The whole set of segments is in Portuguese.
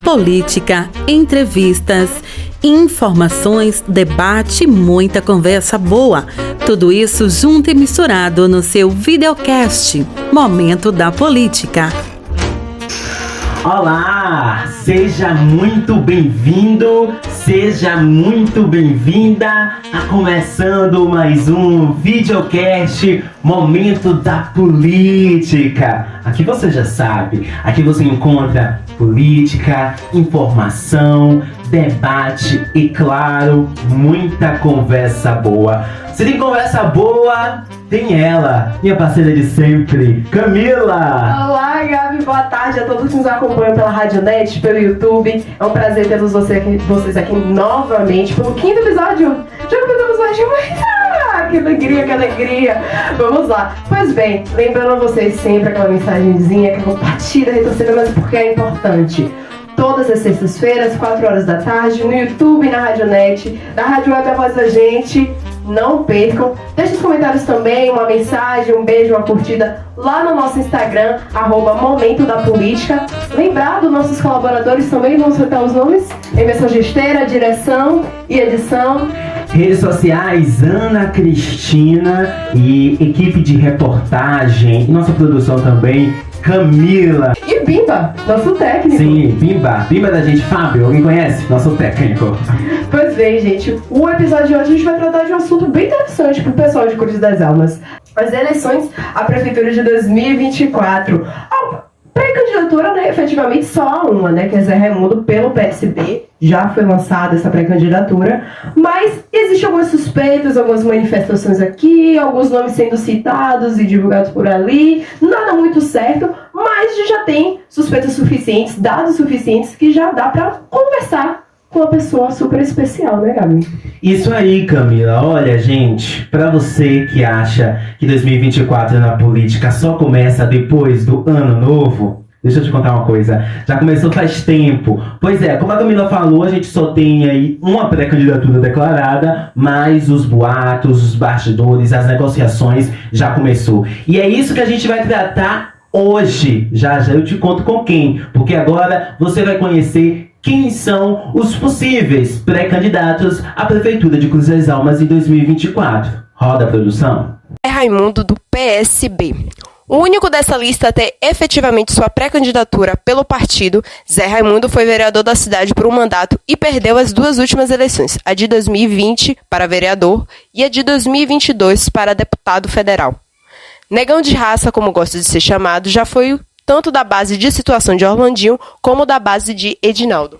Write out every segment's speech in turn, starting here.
política, entrevistas, informações, debate e muita conversa boa. Tudo isso junto e misturado no seu videocast Momento da Política. Olá, seja muito bem-vindo, seja muito bem-vinda a começando mais um videocast Momento da Política. Aqui você já sabe, aqui você encontra política, informação, debate e, claro, muita conversa boa. Se tem conversa boa, tem ela, minha parceira de sempre, Camila! Olá, Gabi, boa tarde a todos que nos acompanham pela Radionet, pelo YouTube. É um prazer ter vocês aqui novamente pelo 5º episódio. Já começamos mais de uma. Que alegria, que alegria. Vamos lá. Pois bem, lembrando vocês sempre aquela mensagenzinha que compartilha, retorcida, mas porque é importante. Todas as sextas-feiras, 4 horas da tarde, no YouTube, na Radionet, na Rádio Web A Voz da Gente. Não percam. Deixe nos comentários também uma mensagem, um beijo, uma curtida lá no nosso Instagram, @Momento da Política. Lembrado, nossos colaboradores também, vamos citar os nomes: Emerson Gesteira, direção e edição. Redes sociais, Ana Cristina e equipe de reportagem, e nossa produção também, Camila. E Bimba, nosso técnico. Sim, Bimba da gente, Fábio, alguém conhece? Nosso técnico. Pois bem, gente, o episódio de hoje a gente vai tratar de um assunto bem interessante pro pessoal de Cruz das Almas. As eleições à Prefeitura de 2024. A pré-candidatura, né, efetivamente só há uma, né, que é Zé Raimundo pelo PSB. Já foi lançada essa pré-candidatura, mas existem algumas suspeitas, algumas manifestações aqui, alguns nomes sendo citados e divulgados por ali, nada muito certo, mas a gente já tem suspeitas suficientes, dados suficientes, que já dá pra conversar com uma pessoa super especial, né, Gabi? Isso aí, Camila. Olha, gente, pra você que acha que 2024 na política só começa depois do ano novo, deixa eu te contar uma coisa, já começou faz tempo. Pois é, como a Camila falou, a gente só tem aí uma pré-candidatura declarada, mas os boatos, os bastidores, as negociações já começou. E é isso que a gente vai tratar hoje. Já eu te conto com quem, porque agora você vai conhecer quem são os possíveis pré-candidatos à Prefeitura de Cruz das Almas em 2024. Roda a produção. É Raimundo, do PSB. O único dessa lista a ter efetivamente sua pré-candidatura pelo partido, Zé Raimundo foi vereador da cidade por um mandato e perdeu as duas últimas eleições, a de 2020 para vereador e a de 2022 para deputado federal. Negão de raça, como gosta de ser chamado, já foi tanto da base de situação de Orlandinho como da base de Edinaldo.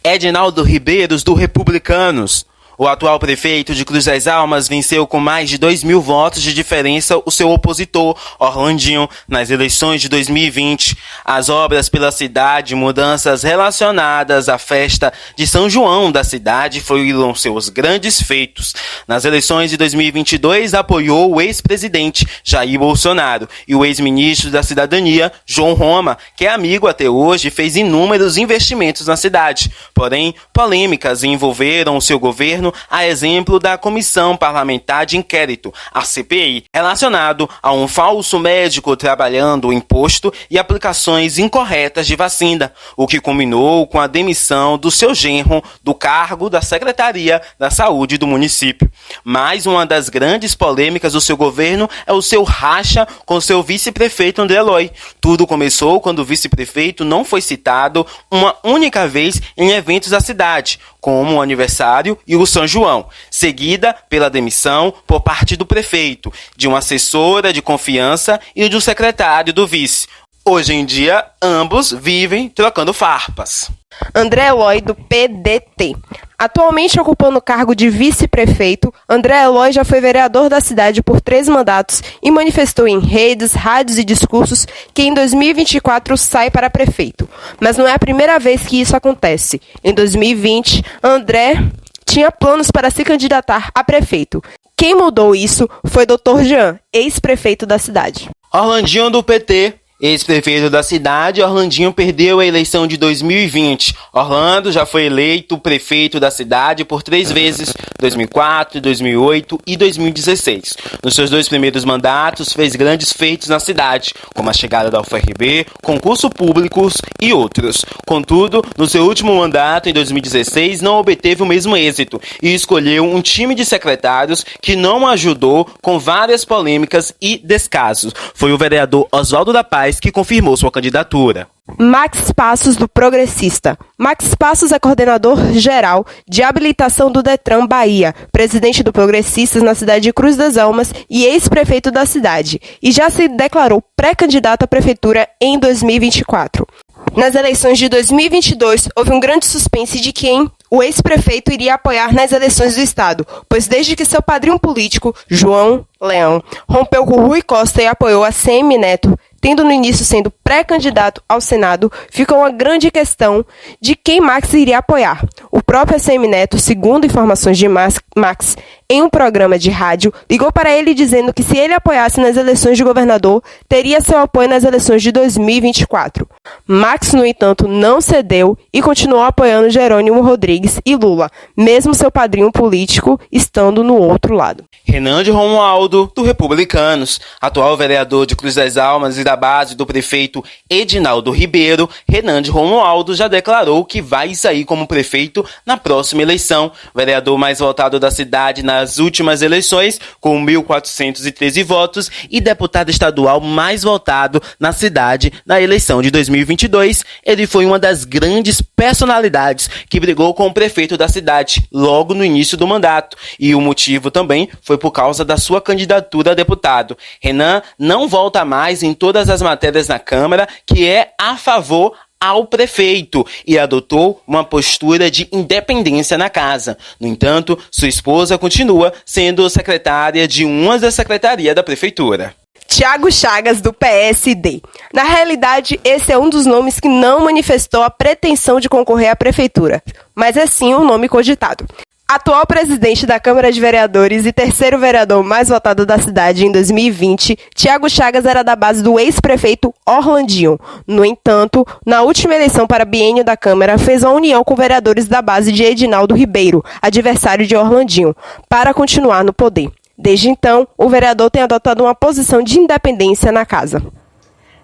Edinaldo Ribeiros, do Republicanos. O atual prefeito de Cruz das Almas venceu com mais de 2.000 votos de diferença o seu opositor, Orlandinho, nas eleições de 2020. As obras pela cidade, mudanças relacionadas à festa de São João da cidade foram seus grandes feitos. Nas eleições de 2022, apoiou o ex-presidente Jair Bolsonaro e o ex-ministro da Cidadania, João Roma, que é amigo até hoje e fez inúmeros investimentos na cidade. Porém, polêmicas envolveram o seu governo, a exemplo da Comissão Parlamentar de Inquérito, a CPI, relacionado a um falso médico trabalhando o imposto e aplicações incorretas de vacina, o que culminou com a demissão do seu genro do cargo da Secretaria da Saúde do município. Mais uma das grandes polêmicas do seu governo é o seu racha com seu vice-prefeito André Loi. Tudo começou quando o vice-prefeito não foi citado uma única vez em eventos da cidade, como o aniversário e o São João, seguida pela demissão por parte do prefeito, de uma assessora de confiança e de um secretário do vice. Hoje em dia, ambos vivem trocando farpas. André Loi, do PDT. Atualmente ocupando o cargo de vice-prefeito, André Loi já foi vereador da cidade por 3 mandatos e manifestou em redes, rádios e discursos que em 2024 sai para prefeito. Mas não é a primeira vez que isso acontece. Em 2020, André tinha planos para se candidatar a prefeito. Quem mudou isso foi Dr. Jean, ex-prefeito da cidade. Orlandinho, do PT. Ex-prefeito da cidade, Orlandinho perdeu a eleição de 2020. Orlando já foi eleito prefeito da cidade por 3 vezes, 2004, 2008 e 2016. Nos seus 2 primeiros mandatos, fez grandes feitos na cidade, como a chegada da UFRB, concursos públicos e outros. Contudo, no seu último mandato, em 2016, não obteve o mesmo êxito e escolheu um time de secretários que não ajudou, com várias polêmicas e descasos. Foi o vereador Oswaldo da Paz que confirmou sua candidatura. Max Passos, do Progressista. Max Passos é coordenador geral de habilitação do Detran Bahia, presidente do Progressistas na cidade de Cruz das Almas e ex-prefeito da cidade, e já se declarou pré-candidato à prefeitura em 2024. Nas eleições de 2022, houve um grande suspense de quem o ex-prefeito iria apoiar nas eleições do estado, pois desde que seu padrinho político, João Leão, rompeu com Rui Costa e apoiou a ACM Neto, tendo no início sendo pré-candidato ao Senado, ficou uma grande questão de quem Max iria apoiar. O próprio ACM Neto, segundo informações de Max, em um programa de rádio, ligou para ele dizendo que se ele apoiasse nas eleições de governador, teria seu apoio nas eleições de 2024. Max, no entanto, não cedeu e continuou apoiando Jerônimo Rodrigues e Lula, mesmo seu padrinho político estando no outro lado. Renan de Romualdo, do Republicanos, atual vereador de Cruz das Almas e da base do prefeito Edinaldo Ribeiro, Renan de Romualdo já declarou que vai sair como prefeito na próxima eleição. Vereador mais votado da cidade nas últimas eleições, com 1.413 votos, e deputado estadual mais votado na cidade na eleição de 2022. Ele foi uma das grandes personalidades que brigou com o prefeito da cidade logo no início do mandato. E o motivo também foi por causa da sua candidatura a deputado. Renan não volta mais em todas as matérias na Câmara, que é a favor ao prefeito, e adotou uma postura de independência na casa. No entanto, sua esposa continua sendo secretária de uma das secretarias da prefeitura. Tiago Chagas, do PSD. Na realidade, esse é um dos nomes que não manifestou a pretensão de concorrer à prefeitura, mas é sim um nome cogitado. Atual presidente da Câmara de Vereadores e terceiro vereador mais votado da cidade em 2020, Tiago Chagas era da base do ex-prefeito Orlandinho. No entanto, na última eleição para biênio da Câmara, fez uma união com vereadores da base de Edinaldo Ribeiro, adversário de Orlandinho, para continuar no poder. Desde então, o vereador tem adotado uma posição de independência na casa.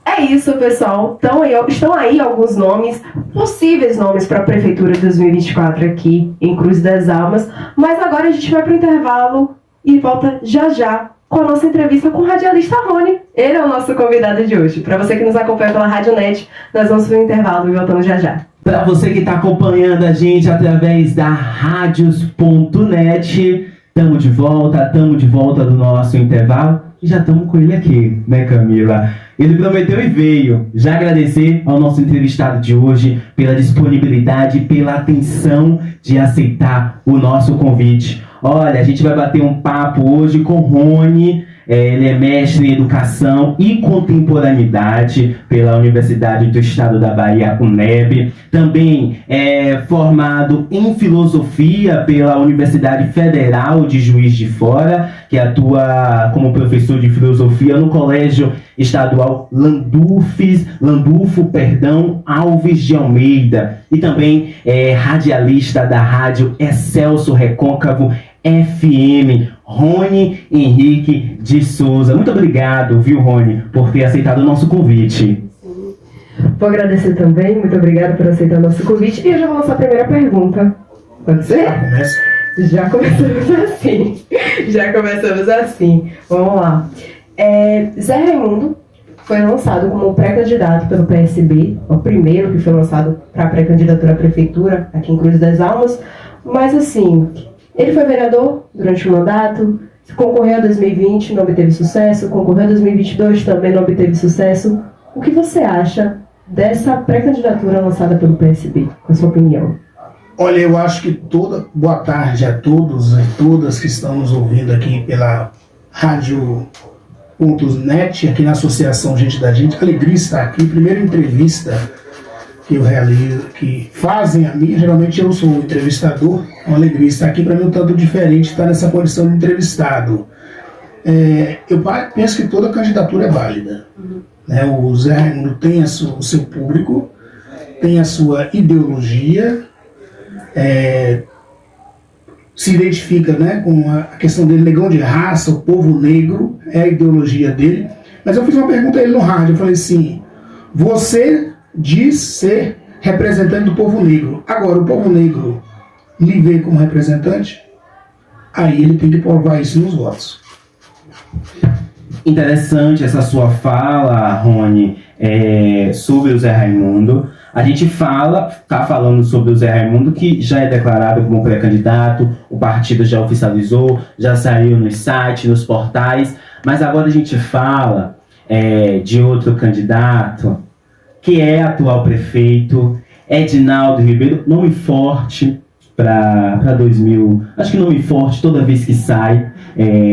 É isso, pessoal. Estão aí alguns nomes, possíveis nomes para a Prefeitura de 2024 aqui em Cruz das Almas. Mas agora a gente vai para o intervalo e volta já com a nossa entrevista com o radialista Rony. Ele é o nosso convidado de hoje. Para você que nos acompanha pela Radionet, nós vamos para o intervalo e voltamos já. Para você que está acompanhando a gente através da radios.net, estamos de volta do nosso intervalo. E já estamos com ele aqui, né, Camila? Ele prometeu e veio. Já agradecer ao nosso entrevistado de hoje pela disponibilidade, pela atenção de aceitar o nosso convite. Olha, a gente vai bater um papo hoje com Rony. Ele é mestre em Educação e Contemporaneidade pela Universidade do Estado da Bahia, UNEB. Também é formado em Filosofia pela Universidade Federal de Juiz de Fora, que atua como professor de Filosofia no Colégio Estadual Landulfo Alves de Almeida. E também é radialista da Rádio Excelso Recôncavo FM, Rony Henrique de Souza. Muito obrigado, viu, Rony, por ter aceitado o nosso convite. Vou agradecer também, muito obrigada por aceitar o nosso convite. E eu já vou lançar a primeira pergunta. Pode ser? Já começamos assim. Vamos lá. Zé Raimundo foi lançado como pré-candidato pelo PSB, o primeiro que foi lançado para a pré-candidatura à prefeitura aqui em Cruz das Almas. Mas assim, ele foi vereador durante o mandato, concorreu em 2020, não obteve sucesso, concorreu em 2022, também não obteve sucesso. O que você acha dessa pré-candidatura lançada pelo PSB, com a sua opinião? Olha, eu acho que boa tarde a todos e todas que estão nos ouvindo aqui pela Rádio.net, aqui na Associação Gente da Gente. Alegria estar aqui, primeira entrevista que eu realizo, que fazem a mim. Geralmente eu sou o entrevistador, é uma alegria estar aqui. Para mim é um tanto diferente estar nessa condição de entrevistado. Eu penso que toda candidatura é válida, né? O Zé Raimundo tem o seu público, tem a sua ideologia, se identifica, né, com a questão dele, negão de raça, o povo negro, é a ideologia dele. Mas eu fiz uma pergunta a ele no rádio, eu falei assim, você diz ser representante do povo negro, agora o povo negro lhe vê como representante? Aí ele tem que provar isso nos votos. Interessante essa sua fala, Rony, sobre o Zé Raimundo. A gente está falando sobre o Zé Raimundo, que já é declarado como pré-candidato, o partido já oficializou, já saiu nos sites, nos portais, mas agora a gente fala de outro candidato, que é atual prefeito, Edinaldo Ribeiro, nome forte para 2000, acho que nome forte toda vez que sai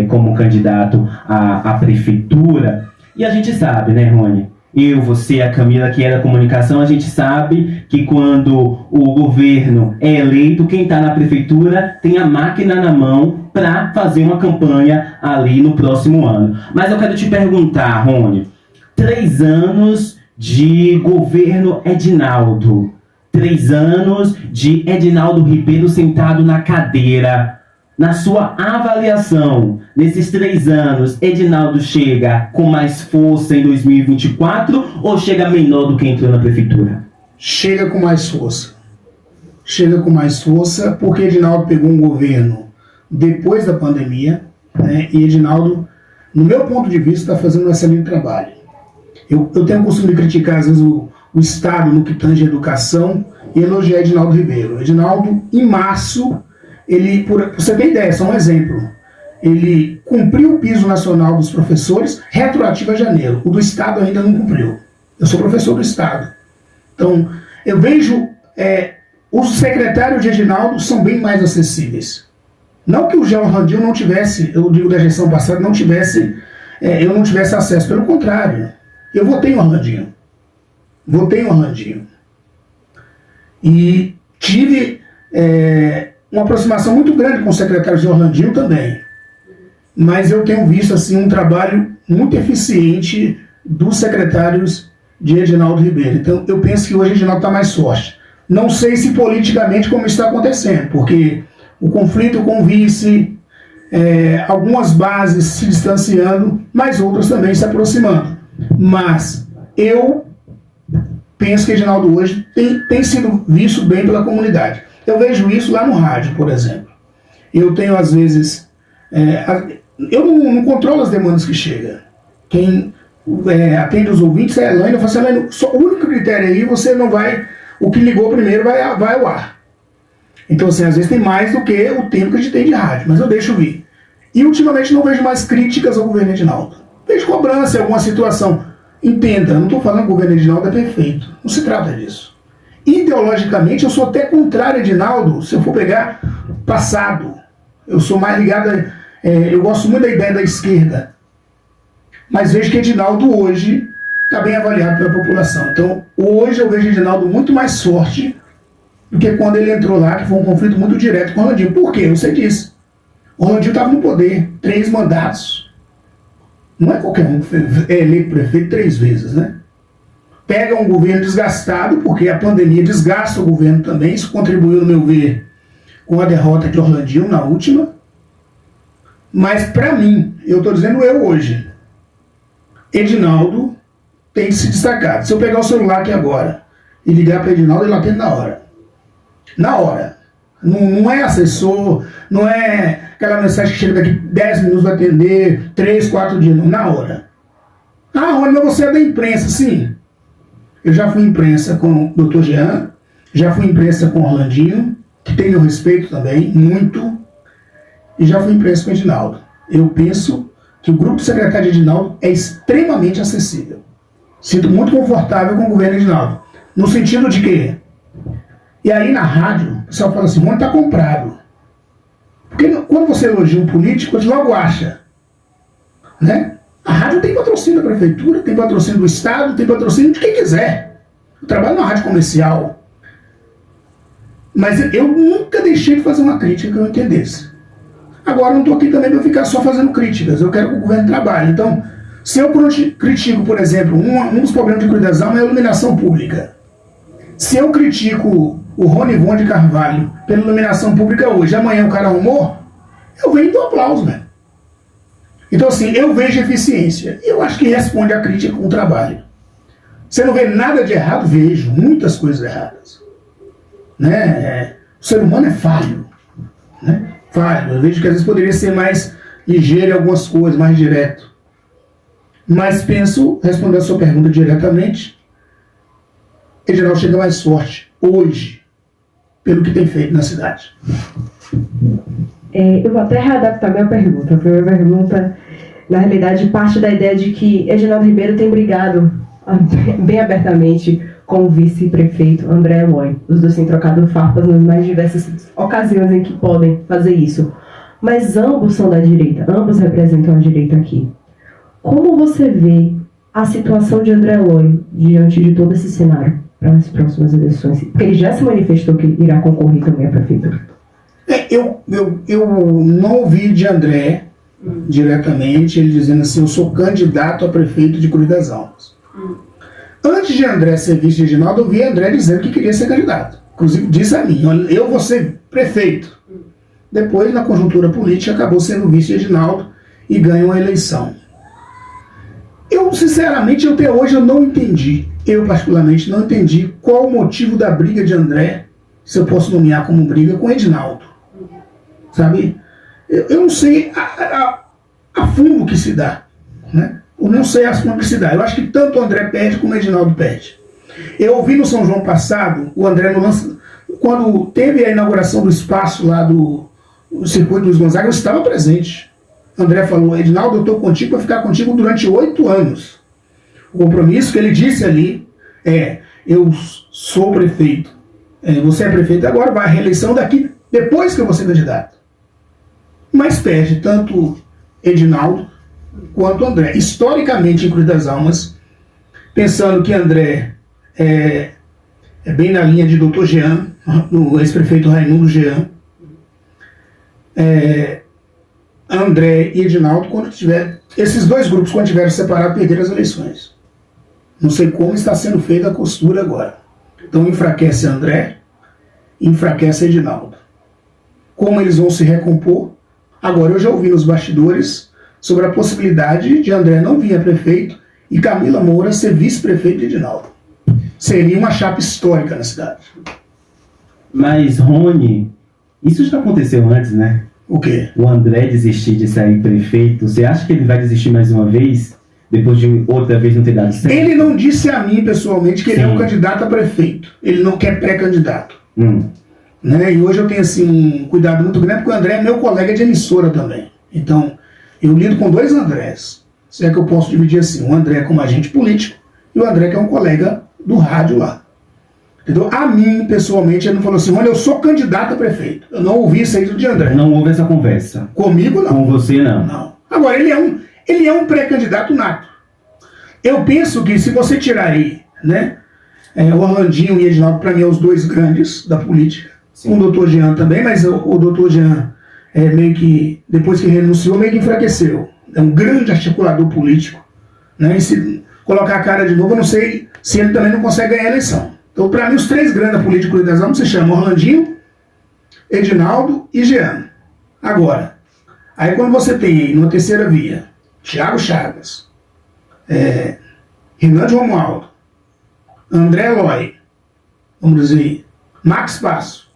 como candidato à prefeitura. E a gente sabe, né, Rony? Eu, você, a Camila, que é da comunicação, a gente sabe que quando o governo é eleito, quem está na prefeitura tem a máquina na mão para fazer uma campanha ali no próximo ano. Mas eu quero te perguntar, Rony, 3 anos de governo Edinaldo, 3 anos de Edinaldo Ribeiro sentado na cadeira. Na sua avaliação, nesses 3 anos, Edinaldo chega com mais força em 2024 ou chega menor do que entrou na prefeitura? Chega com mais força. Chega com mais força porque Edinaldo pegou um governo depois da pandemia, né, e Edinaldo, no meu ponto de vista, está fazendo um excelente trabalho. Eu tenho o costume de criticar, às vezes, o Estado no que tange a educação e elogiar Edinaldo Ribeiro. Edinaldo, em março, pra você ter ideia, só um exemplo, ele cumpriu o piso nacional dos professores retroativo a janeiro. O do Estado ainda não cumpriu. Eu sou professor do Estado. Então, eu vejo, os secretários de Edinaldo são bem mais acessíveis. Não que o Jean Randil não tivesse, eu digo da gestão passada, eu não tivesse acesso. Pelo contrário, eu votei no Orlandinho. E tive uma aproximação muito grande com o secretário de Orlandinho também. Mas eu tenho visto assim, um trabalho muito eficiente dos secretários de Edinaldo Ribeiro. Então eu penso que hoje Edinaldo está mais forte. Não sei se politicamente como está acontecendo, porque o conflito com o vice, algumas bases se distanciando, mas outras também se aproximando. Mas eu penso que Edinaldo hoje tem sido visto bem pela comunidade. Eu vejo isso lá no rádio, por exemplo. Eu tenho, às vezes... eu não controlo as demandas que chegam. Quem atende os ouvintes é a Elaine. Eu falo assim, Elaine, o único critério aí, você não vai... O que ligou primeiro vai ao ar. Então, assim, às vezes tem mais do que o tempo que a gente tem de rádio, mas eu deixo vir. E, ultimamente, não vejo mais críticas ao governo Edinaldo. Vejo cobrança em alguma situação. Entenda, eu não estou falando que o governo Edinaldo é perfeito. Não se trata disso. Ideologicamente, eu sou até contrário a Edinaldo, se eu for pegar passado. Eu sou mais ligado eu gosto muito da ideia da esquerda. Mas vejo que Edinaldo hoje está bem avaliado pela população. Então, hoje eu vejo Edinaldo muito mais forte do que quando ele entrou lá, que foi um conflito muito direto com o Orlandinho. Por quê? Você disse. O Orlandinho estava no poder, 3 mandatos. Não é qualquer um que é eleito prefeito 3 vezes, né? Pega um governo desgastado, porque a pandemia desgasta o governo também. Isso contribuiu, no meu ver, com a derrota de Orlandinho na última. Mas, para mim, eu estou dizendo eu hoje, Edinaldo tem que se destacar. Se eu pegar o celular aqui agora e ligar para Edinaldo, ele atende na hora. Na hora. Não é assessor, não é aquela mensagem que chega daqui 10 minutos vai atender, 3, 4 dias, não, na hora. Ah, Rony, mas você é da imprensa, sim. Eu já fui imprensa com o Dr. Jean, já fui imprensa com o Orlandinho, que tem meu respeito também, muito, e já fui imprensa com o Edinaldo. Eu penso que o grupo secretário de Edinaldo é extremamente acessível. Sinto muito confortável com o governo Edinaldo. No sentido de que, e aí na rádio, o pessoal fala assim, Rony está comprado. Porque quando você elogia um político, você logo acha, né? A rádio tem patrocínio da prefeitura, tem patrocínio do Estado, tem patrocínio de quem quiser. Eu trabalho na rádio comercial. Mas eu nunca deixei de fazer uma crítica que eu entendesse. Agora eu não estou aqui também para ficar só fazendo críticas. Eu quero que o governo trabalhe. Então, Se eu critico, por exemplo, um dos problemas de Cruz das Almas é a iluminação pública. Se eu critico o Rony Von de Carvalho pela iluminação pública hoje, amanhã o cara arrumou, eu venho e dou aplauso, velho. Então, assim, eu vejo eficiência. Eu acho que responde à crítica com o trabalho. Você não vê nada de errado? Vejo muitas coisas erradas. Né? O ser humano é falho. Né? Falho. Eu vejo que às vezes poderia ser mais ligeiro em algumas coisas, mais direto. Mas penso, respondendo a sua pergunta diretamente, Edinaldo chega mais forte hoje, pelo que tem feito na cidade. Eu vou até readaptar minha pergunta. A primeira pergunta, na realidade, parte da ideia de que Edinaldo Ribeiro tem brigado bem abertamente com o vice-prefeito André Eloy. Os dois têm trocado farpas nas mais diversas ocasiões em que podem fazer isso. Mas ambos são da direita, ambos representam a direita aqui. Como você vê a situação de André Eloy diante de todo esse cenário para as próximas eleições? Porque ele já se manifestou que irá concorrer também à prefeitura. Eu não ouvi de André diretamente ele dizendo assim: eu sou candidato a prefeito de Cruz das Almas. Antes de André ser vice de Edinaldo, eu vi André dizendo que queria ser candidato. Inclusive disse a mim: eu vou ser prefeito. Depois, na conjuntura política, acabou sendo vice de Edinaldo e ganhou a eleição. Eu, sinceramente, até hoje eu não entendi. Eu, particularmente, não entendi qual o motivo da briga de André, se eu posso nomear como briga, com Edinaldo. Sabe? Eu não sei a fundo o que se dá. Né? Eu não sei a fundo o que se dá. Eu acho que tanto o André perde como o Edinaldo perde. Eu ouvi no São João passado, o André no lance, quando teve a inauguração do espaço lá do Circuito dos Gonzaga, eu estava presente. O André falou: Edinaldo, eu estou contigo para ficar contigo durante 8 anos. O compromisso que ele disse ali é: eu sou prefeito, você é prefeito agora, vai à reeleição daqui, depois que eu vou ser candidato. Mas perde tanto Edinaldo quanto André. Historicamente, em Cruz das Almas, pensando que André é bem na linha de Dr. Jean, do ex-prefeito Raimundo Jean, André e Edinaldo, esses dois grupos, quando tiveram separado, perderam as eleições. Não sei como está sendo feita a costura agora. Então enfraquece André, enfraquece Edinaldo. Como eles vão se recompor? Agora, eu já ouvi nos bastidores sobre a possibilidade de André não vir a prefeito e Camila Moura ser vice-prefeito de Edinaldo. Seria uma chapa histórica na cidade. Mas, Rony, isso já aconteceu antes, né? O quê? O André desistir de sair prefeito. Você acha que ele vai desistir mais uma vez? Depois de outra vez não ter dado certo? Ele não disse a mim, pessoalmente, que ele é um candidato a prefeito. Ele não quer pré-candidato. Né? E hoje eu tenho assim, um cuidado muito grande, porque o André é meu colega de emissora também. Então, eu lido com 2 Andrés. Se é que eu posso dividir assim: o André como agente político e o André que é um colega do rádio lá. Entendeu? A mim, pessoalmente, ele não falou assim: olha, eu sou candidato a prefeito. Eu não ouvi isso aí de André. Não houve essa conversa? Comigo, não. Com você, não? Não. Agora, ele é um pré-candidato nato. Eu penso que se você tirar aí, né, o Orlandinho e Edinaldo, para mim, são os 2 grandes da política. Sim. Com o Dr. Jean também, mas o Dr. Jean, meio que, depois que renunciou, meio que enfraqueceu. É um grande articulador político. Né? E se colocar a cara de novo, eu não sei se ele também não consegue ganhar a eleição. Então, para mim, os 3 grandes da política Cruz das Almas se chamam Orlandinho, Edinaldo e Jean. Agora, aí quando você tem aí, numa terceira via, Thiago Chagas, Renan de Romualdo, André Eloy, vamos dizer, Max Passo,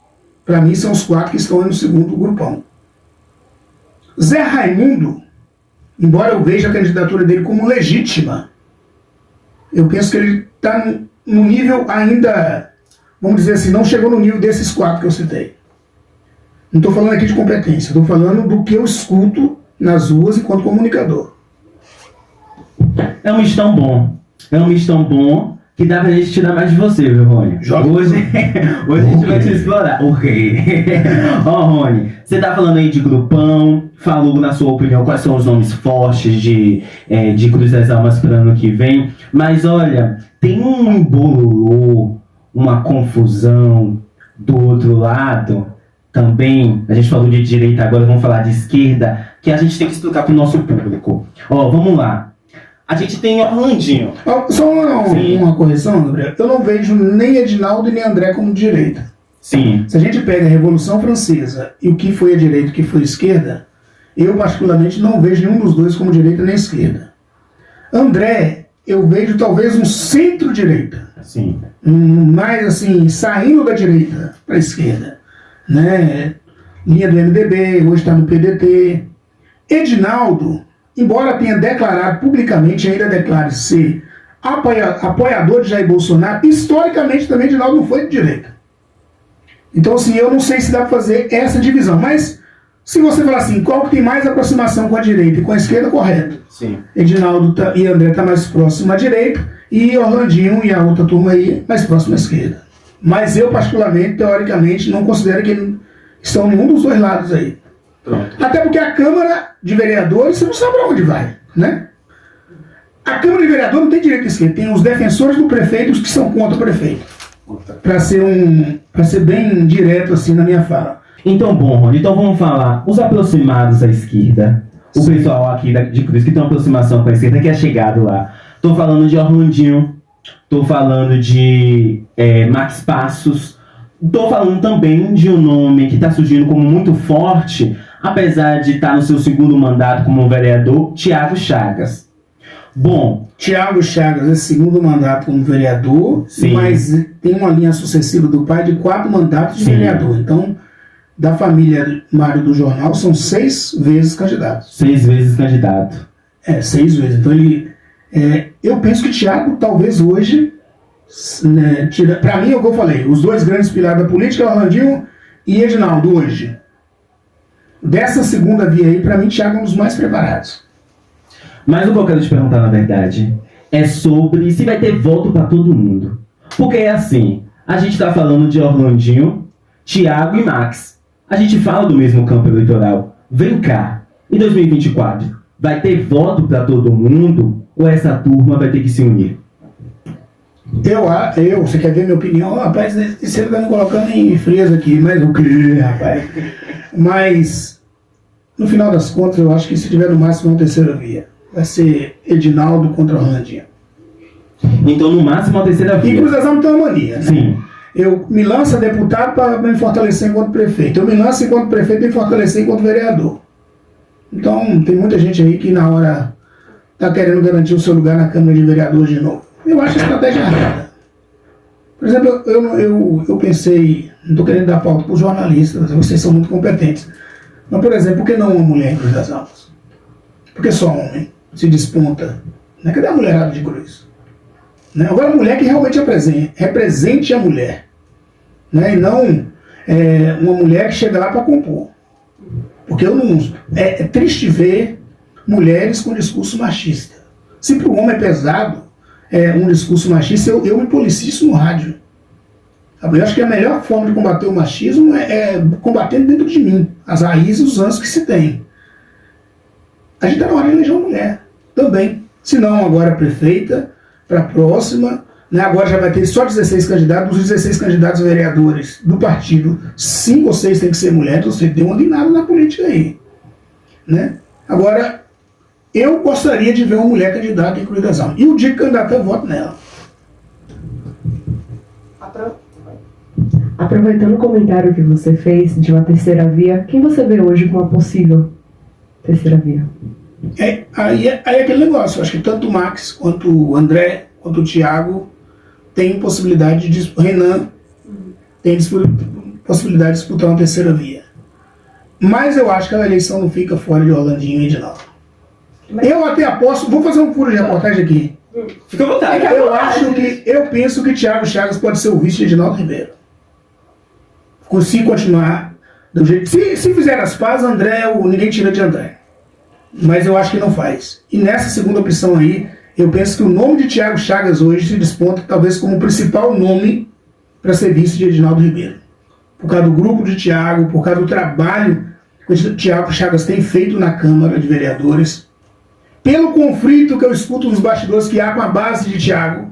para mim são os 4 que estão aí no segundo grupão. Zé Raimundo, embora eu veja a candidatura dele como legítima, eu penso que ele está no nível ainda, vamos dizer assim, não chegou no nível desses 4 que eu citei. Não estou falando aqui de competência, estou falando do que eu escuto nas ruas enquanto comunicador. É um mistão bom. É um mistão bom que dá pra gente tirar mais de você, viu, Rony? Hoje a gente vai te explorar. Ok. Ó, Rony, você tá falando aí de grupão, falou na sua opinião quais são os nomes fortes de Cruz das Almas para ano que vem, mas olha, tem um embololô, uma confusão do outro lado também. A gente falou de direita, agora vamos falar de esquerda, que a gente tem que explicar pro nosso público. Ó, vamos lá. A gente tem Orlandinho. Só uma correção, Gabriel. Eu não vejo nem Edinaldo e nem André como de direita. Sim. Se a gente pega a Revolução Francesa e o que foi a direita e o que foi a esquerda, eu particularmente não vejo nenhum dos dois como direita nem esquerda. André, eu vejo talvez um centro-direita. Sim. Mais assim, saindo da direita para a esquerda. Né? Linha do MDB, hoje está no PDT. Edinaldo, embora tenha declarado publicamente, ainda declare ser apoiador de Jair Bolsonaro, historicamente também Edinaldo não foi de direita. Então, assim, eu não sei se dá para fazer essa divisão, mas se você falar assim, qual que tem mais aproximação com a direita e com a esquerda, correto. Sim. Edinaldo e André estão mais próximo à direita e Orlandinho e a outra turma aí mais próximo à esquerda. Mas eu, particularmente, teoricamente, não considero que estão nenhum dos dois lados aí. Pronto. Até porque a Câmara de Vereadores, você não sabe para onde vai, né? A Câmara de Vereadores não tem direita e esquerda, tem os defensores do prefeito e os que são contra o prefeito. Para ser bem direto assim na minha fala. Então, bom, Rony, então vamos falar. Os aproximados à esquerda, o pessoal aqui de Cruz que tem uma aproximação com a esquerda, que é chegado lá. Tô falando de Orlandinho, tô falando de Max Passos, tô falando também de um nome que está surgindo como muito forte, apesar de estar no seu segundo mandato como vereador, Thiago Chagas. Bom, Thiago Chagas é segundo mandato como vereador, sim, mas tem uma linha sucessiva do pai de 4 mandatos de vereador. Então, da família Mário do Jornal, são 6 vezes candidatos. 6 vezes candidato. 6 vezes. Então, eu penso que Thiago, talvez hoje, né, para mim é o que eu falei, os 2 grandes pilares da política, Orlandinho e Edinaldo, hoje. Dessa segunda via aí, para mim, Thiago é um dos mais preparados. Mas o que eu quero te perguntar, na verdade, é sobre se vai ter voto para todo mundo. Porque é assim, a gente está falando de Orlandinho, Thiago e Max. A gente fala do mesmo campo eleitoral. Vem cá, em 2024, vai ter voto para todo mundo ou essa turma vai ter que se unir? Você quer ver minha opinião? Rapaz, você está me colocando em frieza aqui, mas o que, rapaz? Mas, no final das contas, eu acho que se tiver no máximo uma terceira via. Vai ser Edinaldo contra Orlandinho. Então, no máximo, a terceira via. E Cruz das Almas tem uma mania, né? Sim. Eu me lanço a deputado para me fortalecer enquanto prefeito. Eu me lanço enquanto prefeito para me fortalecer enquanto vereador. Então, tem muita gente aí que na hora está querendo garantir o seu lugar na Câmara de Vereadores de novo. Eu acho a estratégia errada. Por exemplo, eu pensei, não estou querendo dar pauta para os jornalistas, vocês são muito competentes. Mas, por exemplo, por que não uma mulher em Cruz das Almas? Por que só homem se desponta? Né? Cadê a mulherada de Cruz? Né? Agora a mulher que realmente represente a mulher. Né? E não uma mulher que chega lá para compor. Porque é triste ver mulheres com discurso machista. Se para o homem é pesado um discurso machista, eu me policio isso no rádio. Eu acho que a melhor forma de combater o machismo é combatendo dentro de mim as raízes e os anos que se tem. A gente está na hora de eleger uma mulher também. Se não, agora prefeita, para a próxima. Né? Agora já vai ter só 16 candidatos. Dos 16 candidatos vereadores do partido, 5 ou 6 tem que ser mulheres. Ou seja, tem uma guinada na política aí. Né? Agora, eu gostaria de ver uma mulher candidata em Cruz das Almas. E o dia que candidatar, eu voto nela. Aproveitando o comentário que você fez de uma terceira via, quem você vê hoje com uma possível terceira via? Aí é aquele negócio. Eu acho que tanto o Max, quanto o André, quanto o Thiago tem possibilidade de... Renan tem possibilidade de disputar uma terceira via. Mas eu acho que a eleição não fica fora de Orlandinho e Edinaldo. Eu até aposto... Vou fazer um furo de reportagem aqui. Fica à vontade. Eu penso que Thiago Chagas pode ser o vice de Edinaldo Ribeiro. Se continuar do jeito... Se fizer as pazes, André, ninguém tira de André. Mas eu acho que não faz. E nessa segunda opção aí, eu penso que o nome de Thiago Chagas hoje se desponta talvez como o principal nome para ser vice de Edinaldo Ribeiro. Por causa do grupo de Thiago, por causa do trabalho que o Thiago Chagas tem feito na Câmara de Vereadores, pelo conflito que eu escuto nos bastidores que há com a base de Thiago.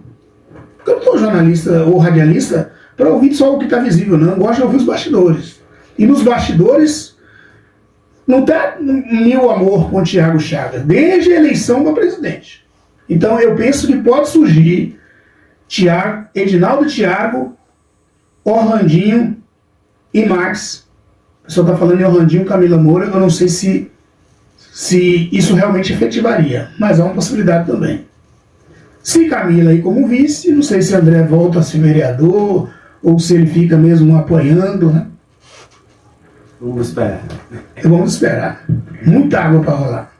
Porque eu não sou jornalista ou radialista para ouvir só o que está visível, não. Eu gosto de ouvir os bastidores. E nos bastidores não está mil amor com o Thiago Chagas, desde a eleição para presidente. Então eu penso que pode surgir Edinaldo Thiago, Orlandinho e Max. O pessoal está falando em Orlandinho, Camila Moura. Eu não sei se isso realmente efetivaria, mas é uma possibilidade também. Se Camila aí como vice, não sei se André volta a ser vereador ou se ele fica mesmo apoiando, né? Vamos esperar. Vamos esperar. Muita água para rolar.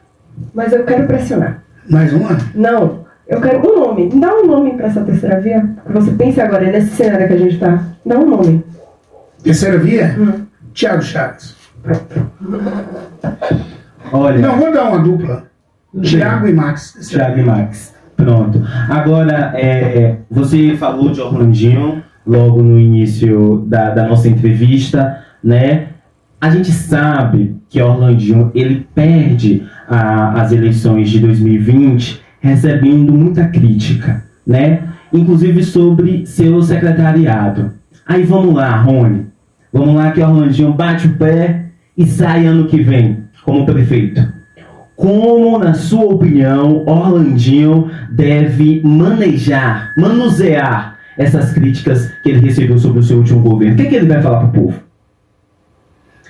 Mas eu quero pressionar. Mais uma? Não, eu quero um nome. Dá um nome para essa terceira via. Que você pense agora, nesse cenário que a gente tá. Dá um nome. Terceira via? Thiago Chaves. Olha. Não, vou dar uma dupla. Thiago e Max. Thiago e Max. Pronto. Agora, você falou de Orlandinho logo no início da nossa entrevista, né? A gente sabe que Orlandinho, ele perde as eleições de 2020 recebendo muita crítica, né? Inclusive sobre seu secretariado. Aí vamos lá, Rony. Vamos lá que Orlandinho bate o pé e sai ano que vem como prefeito. Como, na sua opinião, Orlandinho deve manusear essas críticas que ele recebeu sobre o seu último governo? O que ele vai falar para o povo?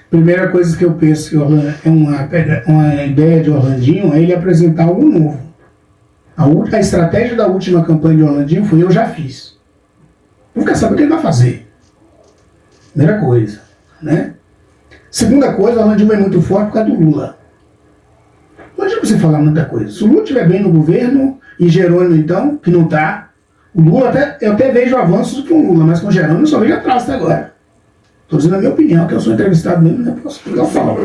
Primeira coisa que eu penso que é uma ideia de Orlandinho é ele apresentar algo novo. A estratégia da última campanha de Orlandinho foi: eu já fiz. Não quer saber o que ele vai fazer. Primeira coisa, né? Segunda coisa, Orlandinho é muito forte por causa do Lula. Não adianta você falar muita coisa. Se o Lula estiver bem no governo, e Jerônimo então, que não está, o Lula eu até vejo avanços com o Lula, mas com o Jerônimo eu só vejo atraso até agora. Estou dizendo a minha opinião, que eu sou entrevistado mesmo, não posso falar,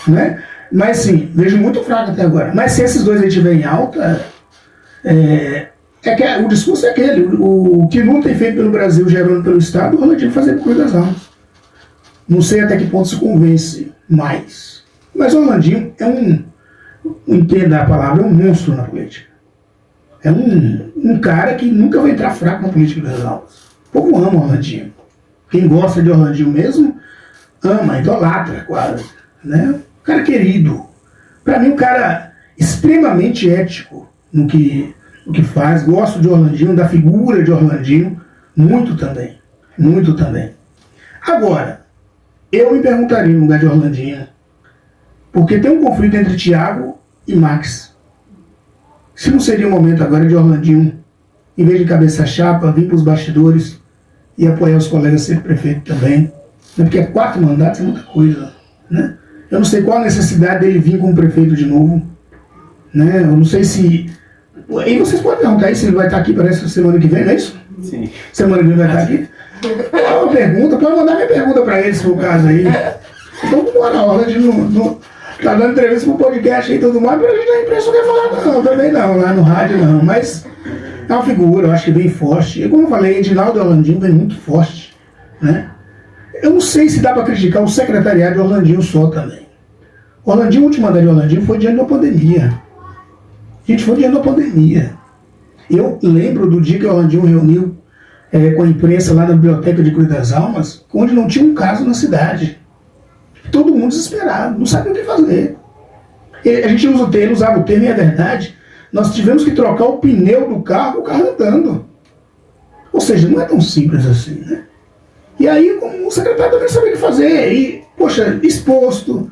né? Mas sim, vejo muito fraco até agora. Mas se esses dois aí estiverem em alta, o discurso é aquele: o que Lula tem feito pelo Brasil, Jerônimo pelo Estado, o Orlandinho fazer por das almas. Não sei até que ponto se convence mais. Mas o Orlandinho entenda a palavra, é um monstro na política. É um cara que nunca vai entrar fraco na política das almas. O povo ama o Orlandinho. Quem gosta de Orlandinho mesmo, ama, idolatra quase. Né? Um cara querido. Para mim, um cara extremamente ético no que faz. Gosto de Orlandinho, da figura de Orlandinho, muito também. Muito também. Agora, eu me perguntaria no lugar de Orlandinho, porque tem um conflito entre Thiago e Max. Se não seria o momento agora de Orlandinho, em vez de cabeça chapa, vir para os bastidores e apoiar os colegas ser prefeito também? Né? Porque 4 mandatos é muita coisa. Né? Eu não sei qual a necessidade dele vir como prefeito de novo. Né? Eu não sei se... E vocês podem perguntar aí se ele vai estar aqui para essa semana que vem, não é isso? Sim. Semana que vem vai estar aqui? É uma pergunta, pode mandar minha pergunta para ele, se for o caso aí. Então, bora, Orlandinho tá dando entrevista pro podcast aí e tudo mais, pra gente dar a impressão que ia falar, não, também não, lá no rádio não, mas é uma figura, eu acho que bem forte. E como eu falei, Edinaldo e Orlandinho vem muito forte, né? Eu não sei se dá para criticar o secretariado de Orlandinho só também. Orlandinho, o último mandato de Orlandinho foi diante da pandemia. Gente, foi diante da pandemia. Eu lembro do dia que o Orlandinho reuniu com a imprensa lá na Biblioteca de Cruz das Almas, onde não tinha um caso na cidade. Todo mundo desesperado, não sabia o que fazer. A gente usava o termo, e é verdade, nós tivemos que trocar o pneu do carro, o carro andando. Ou seja, não é tão simples assim, né? E aí, como o secretário também sabia o que fazer, e, poxa, exposto.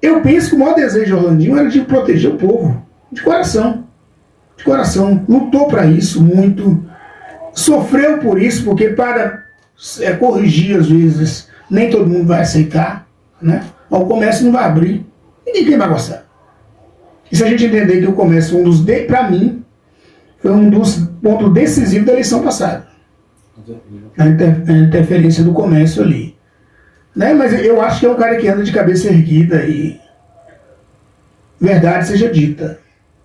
Eu penso que o maior desejo de Orlandinho era de proteger o povo, de coração. De coração. Lutou para isso muito, sofreu por isso, porque para corrigir, às vezes, nem todo mundo vai aceitar. Né? O comércio não vai abrir e ninguém vai gostar. E se a gente entender que o comércio, para mim, foi um dos pontos decisivos da eleição passada, a interferência do comércio ali, né? Mas eu acho que é um cara que anda de cabeça erguida e verdade seja dita,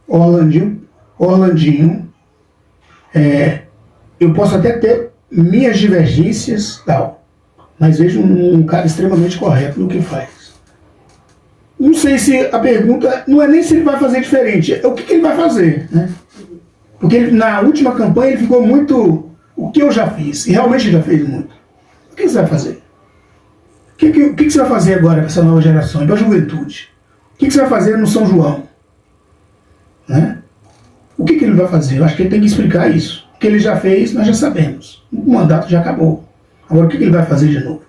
Orlandinho, eu posso até ter minhas divergências, tal, mas vejo um cara extremamente correto no que faz. Não sei se a pergunta não é nem se ele vai fazer diferente, é o que ele vai fazer, né? Porque na última campanha ele ficou muito o que eu já fiz, e realmente já fez muito. O que você vai fazer? O que você vai fazer agora para essa nova geração, para a juventude? O que você vai fazer no São João? Né? O que ele vai fazer? Eu acho que ele tem que explicar isso. O que ele já fez, nós já sabemos. O mandato já acabou. Agora, o que ele vai fazer de novo?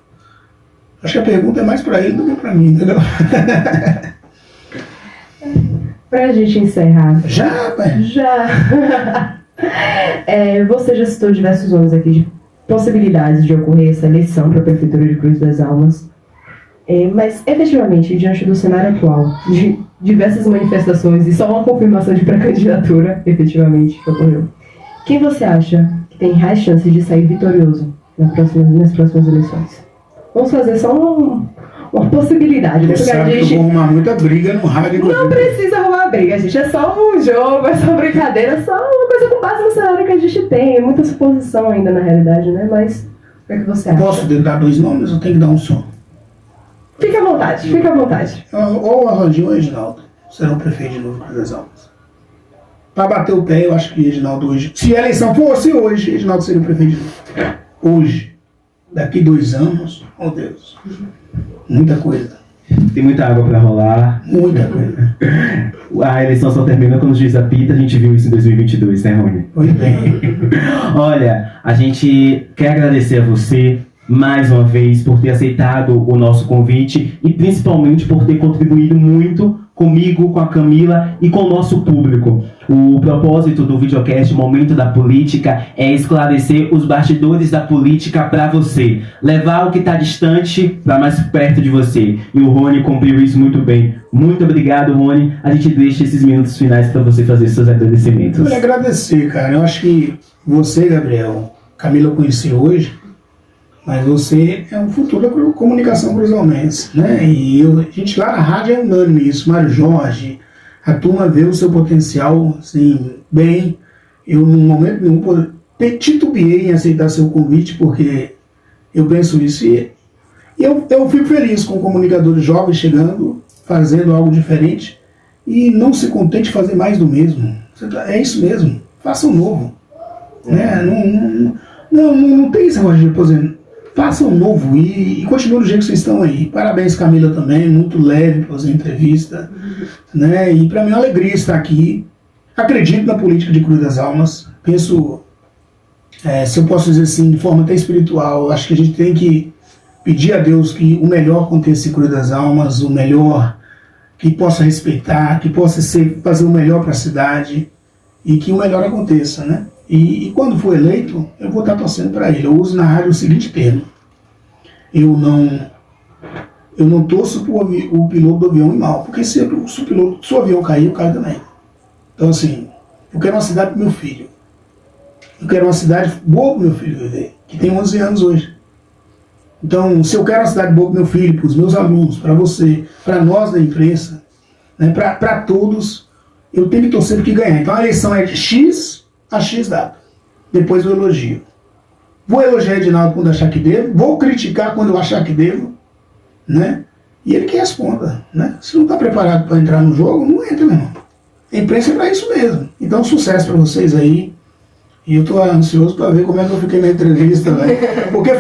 Acho que a pergunta é mais para ele do que para mim, entendeu? Pra gente encerrar. Já, pai? Já. Você já citou diversos nomes aqui de possibilidades de ocorrer essa eleição para a Prefeitura de Cruz das Almas. Mas, efetivamente, diante do cenário atual, de diversas manifestações e só uma confirmação de pré-candidatura, efetivamente, que ocorreu, quem você acha que tem mais chance de sair vitorioso nas próximas eleições? Vamos fazer só uma possibilidade, né? Você sabe que eu vou arrumar muita briga no rádio. Não precisa arrumar briga, gente. É só um jogo, é só brincadeira, é só uma coisa com base no cenário que a gente tem. É muita suposição ainda, na realidade, né? Mas o que é que você acha? Posso dar 2 nomes ou tenho que dar um só? Fica à vontade, fica à vontade. Ou o Arlandinho ou o Reginaldo serão prefeito de novo Cruz das Almas. Para bater o pé, eu acho que o Reginaldo hoje... Se a eleição fosse hoje, o Reginaldo seria o prefeito de novo. Hoje. Daqui 2 anos, oh Deus, muita coisa. Tem muita água para rolar. Muita coisa. A eleição só termina quando o juiz apita, a gente viu isso em 2022, né, Rony? Pois bem. Olha, a gente quer agradecer a você mais uma vez por ter aceitado o nosso convite e principalmente por ter contribuído muito comigo, com a Camila e com o nosso público. O propósito do videocast Momento da Política é esclarecer os bastidores da política para você, levar o que está distante para mais perto de você. E o Rony cumpriu isso muito bem. Muito obrigado, Rony. A gente deixa esses minutos finais para você fazer seus agradecimentos. Eu queria agradecer, cara. Eu acho que você, Gabriel, Camila eu conheci hoje, mas você é um futuro da comunicação cruzalmense, né? E a gente lá na rádio é unânime isso. Mário Jorge, a turma vê o seu potencial, assim, bem. Eu, num momento nenhum, titubeei em aceitar seu convite, porque eu penso isso. E eu fico feliz com comunicadores jovens chegando, fazendo algo diferente, e não se contente de fazer mais do mesmo. É isso mesmo. Faça um novo. Né? Não tem esse negócio de aposentar. Façam um novo e continuem do jeito que vocês estão aí. Parabéns, Camila, também, muito leve para fazer a entrevista, né? E para mim é uma alegria estar aqui. Acredito na política de Cruz das Almas. Penso, se eu posso dizer assim, de forma até espiritual, acho que a gente tem que pedir a Deus que o melhor aconteça em Cruz das Almas, o melhor que possa respeitar, que possa fazer o melhor para a cidade e que o melhor aconteça, né? E quando for eleito, eu vou estar torcendo para ele. Eu uso na rádio o seguinte termo: eu não torço para o piloto do avião ir mal, porque se o avião cair, eu caio também. Então, assim, eu quero uma cidade para meu filho. Eu quero uma cidade boa para meu filho viver, que tem 11 anos hoje. Então, se eu quero uma cidade boa para meu filho, para os meus alunos, para você, para nós da imprensa, né, para todos, eu tenho que torcer para que ganhar. Então, a eleição é de X a X dado. Depois eu elogio. Vou elogiar Edinaldo quando achar que devo, vou criticar quando eu achar que devo, né? E ele que responda, né? Se não está preparado para entrar no jogo, não entra, meu irmão. A imprensa é para isso mesmo. Então, sucesso para vocês aí. E eu estou ansioso para ver como é que eu fiquei na entrevista, né? Porque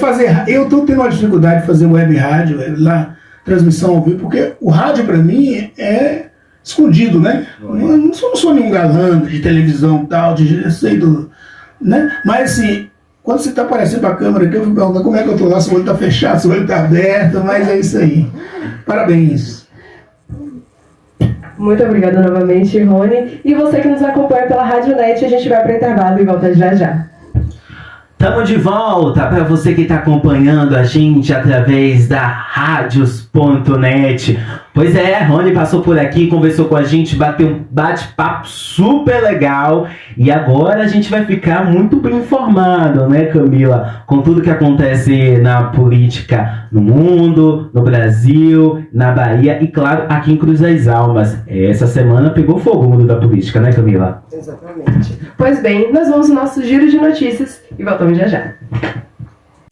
eu estou tendo uma dificuldade de fazer web rádio, lá, transmissão ao vivo, porque o rádio para mim é escondido, né? Eu não sou nenhum galã de televisão e tal, né? Mas assim, quando você está aparecendo para a câmera aqui, eu fico perguntando como é que eu estou lá, se o olho está fechado, se o olho está aberto, mas é isso aí. Parabéns. Muito obrigada novamente, Rony. E você que nos acompanha pela Rádio Net, a gente vai para o intervalo e volta já já. Estamos de volta para você que está acompanhando a gente através da radios.net. Pois é, Rony passou por aqui, conversou com a gente, bateu um bate-papo super legal. E agora a gente vai ficar muito bem informado, né, Camila? Com tudo que acontece na política no mundo, no Brasil, na Bahia e, claro, aqui em Cruz das Almas. Essa semana pegou fogo o mundo da política, né, Camila? Exatamente. Pois bem, nós vamos ao nosso giro de notícias e voltamos já já.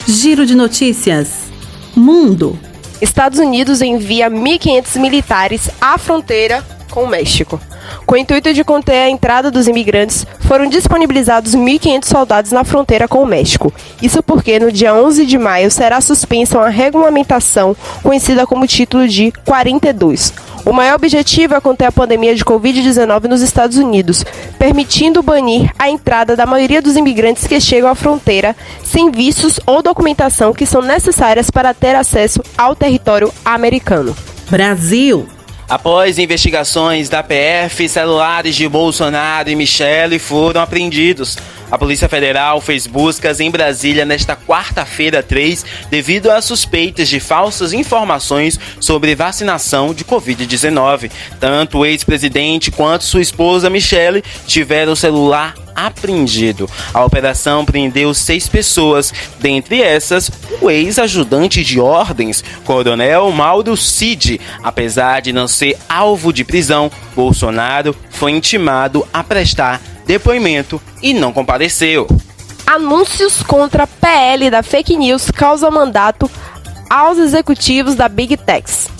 Giro de notícias. Mundo. Estados Unidos envia 1.500 militares à fronteira com o México. Com o intuito de conter a entrada dos imigrantes, foram disponibilizados 1.500 soldados na fronteira com o México. Isso porque no dia 11 de maio será suspensa uma regulamentação conhecida como Título de 42, O maior objetivo é conter a pandemia de Covid-19 nos Estados Unidos, permitindo banir a entrada da maioria dos imigrantes que chegam à fronteira sem vistos ou documentação que são necessárias para ter acesso ao território americano. Brasil. Após investigações da PF, celulares de Bolsonaro e Michele foram apreendidos. A Polícia Federal fez buscas em Brasília nesta quarta-feira 3, devido a suspeitas de falsas informações sobre vacinação de Covid-19. Tanto o ex-presidente quanto sua esposa Michele tiveram o celular apreendido. A operação prendeu 6 pessoas, dentre essas, o ex-ajudante de ordens, Coronel Mauro Cid. Apesar de não ser alvo de prisão, Bolsonaro foi intimado a prestar depoimento e não compareceu. Anúncios contra a PL da fake news causam mandato aos executivos da Big Techs.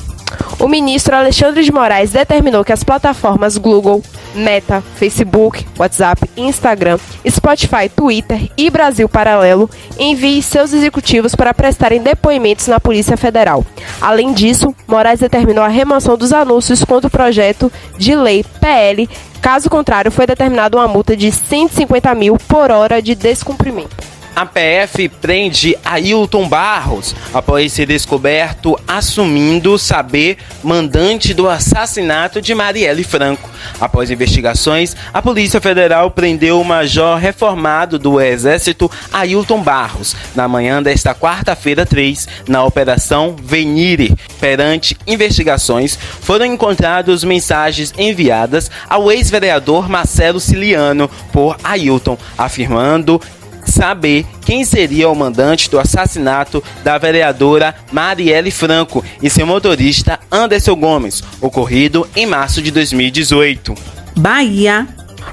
O ministro Alexandre de Moraes determinou que as plataformas Google, Meta, Facebook, WhatsApp, Instagram, Spotify, Twitter e Brasil Paralelo enviem seus executivos para prestarem depoimentos na Polícia Federal. Além disso, Moraes determinou a remoção dos anúncios contra o projeto de lei PL. Caso contrário, foi determinada uma multa de 150 mil por hora de descumprimento. A PF prende Ailton Barros após ser descoberto assumindo saber mandante do assassinato de Marielle Franco. Após investigações, a Polícia Federal prendeu o major reformado do Exército Ailton Barros na manhã desta quarta-feira 3, na Operação Venire. Perante investigações, foram encontradas mensagens enviadas ao ex-vereador Marcelo Ciliano por Ailton, afirmando saber quem seria o mandante do assassinato da vereadora Marielle Franco e seu motorista Anderson Gomes, ocorrido em março de 2018. Bahia.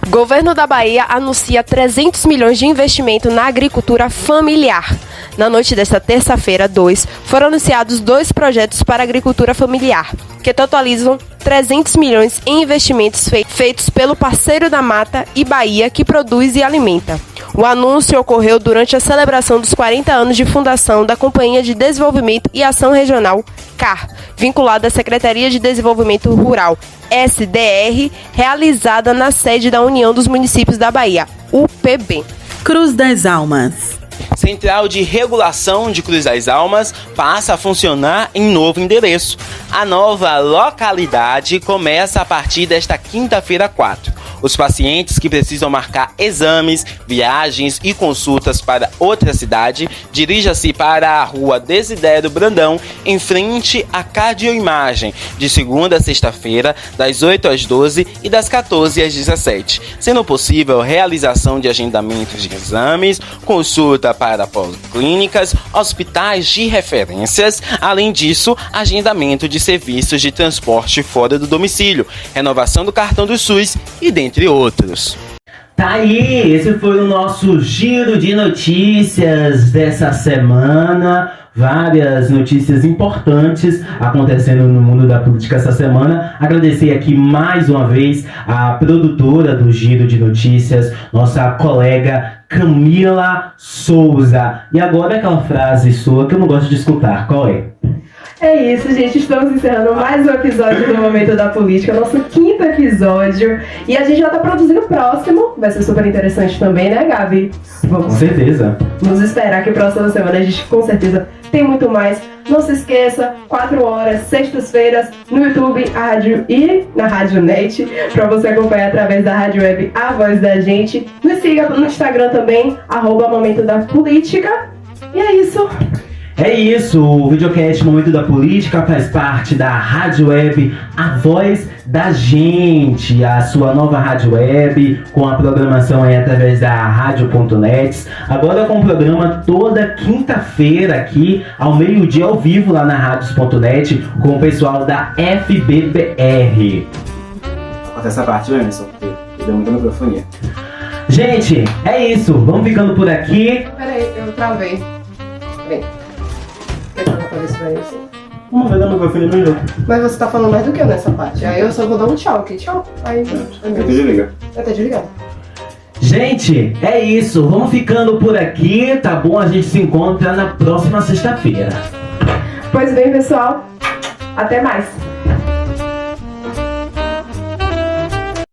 Governo da Bahia anuncia 300 milhões de investimento na agricultura familiar. Na noite desta terça-feira, 2, foram anunciados 2 projetos para a agricultura familiar, que totalizam 300 milhões em investimentos feitos pelo Parceiro da Mata e Bahia, que produz e alimenta. O anúncio ocorreu durante a celebração dos 40 anos de fundação da Companhia de Desenvolvimento e Ação Regional, CAR, vinculada à Secretaria de Desenvolvimento Rural, SDR, realizada na sede da União dos Municípios da Bahia, UPB. Cruz das Almas. Central de Regulação de Cruz das Almas passa a funcionar em novo endereço. A nova localidade começa a partir desta quinta-feira 4. Os pacientes que precisam marcar exames, viagens e consultas para outra cidade, dirija-se para a rua Desidério Brandão, em frente à Cardioimagem, de segunda a sexta-feira, das 8 às 12 e das 14 às 17. Sendo possível, realização de agendamentos de exames, consulta para policlínicas, hospitais de referências, além disso, agendamento de serviços de transporte fora do domicílio, renovação do cartão do SUS e entre outros. Tá aí, esse foi o nosso giro de notícias dessa semana. Várias notícias importantes acontecendo no mundo da política essa semana. Agradecer aqui mais uma vez a produtora do Giro de Notícias, nossa colega Camila Souza. E agora aquela frase sua que eu não gosto de escutar, qual é? É isso, gente. Estamos encerrando mais um episódio do Momento da Política, nosso 5º episódio. E a gente já tá produzindo o próximo. Vai ser super interessante também, né, Gabi? Com certeza. Vamos esperar que próxima semana a gente com certeza tem muito mais. Não se esqueça, 4 horas, sextas-feiras, no YouTube, a rádio e na Rádio Net, pra você acompanhar através da Rádio Web A Voz da Gente. Nos siga no Instagram também, @Momento da Política. E é isso. É isso, o videocast Momento da Política faz parte da Rádio Web A Voz da Gente, a sua nova rádio web, com a programação aí através da Rádio.net. Agora com o programa toda quinta-feira aqui, ao meio-dia, ao vivo lá na Rádios.net, com o pessoal da FBPR. Corta essa parte, Emerson, porque deu muita microfonia. Gente, é isso, vamos ficando por aqui. Peraí, eu travei. Peraí. Vamos ver da microfone melhor. Mas você tá falando mais do que eu nessa parte. Aí eu só vou dar um tchau aqui. Tchau. Aí. Desliga. Vai ter desligado. Gente, é isso. Vamos ficando por aqui, tá bom? A gente se encontra na próxima sexta-feira. Pois bem, pessoal. Até mais.